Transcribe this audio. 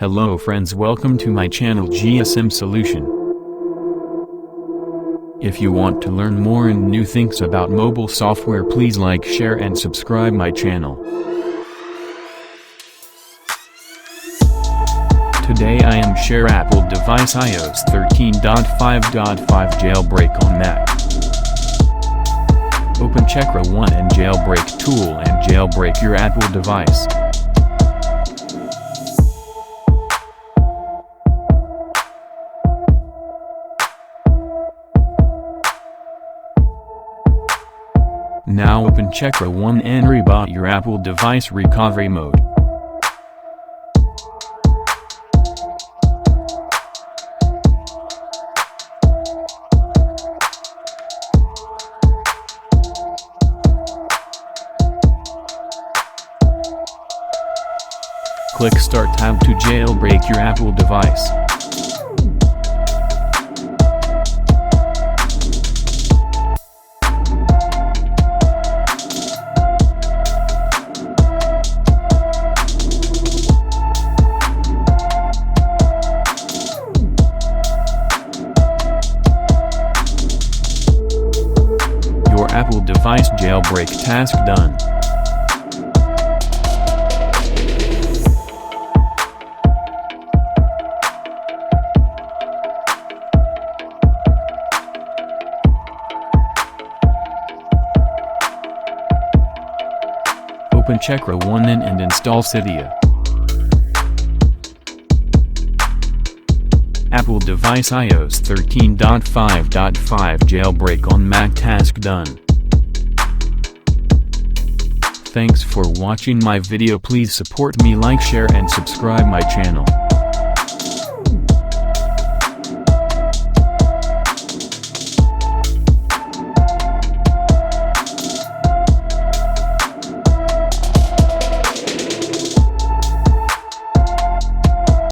Hello friends, welcome to my channel GSM Solution. If you want to learn more and new things about mobile software, please like, share and subscribe my channel. Today I am share Apple device iOS13.5.5 jailbreak on Mac. Open Checker 1 and Jailbreak tool and jailbreak your Apple device. Now open Checker 1 and reboot your Apple device recovery mode. Click Start tab to jailbreak your Apple device. Your Apple device jailbreak task done. Open Checker 1 and install Cydia. Apple device iOS 13.5.5 jailbreak on Mac task done. Thanks for watching my video. Please support me, like, share and subscribe my channel.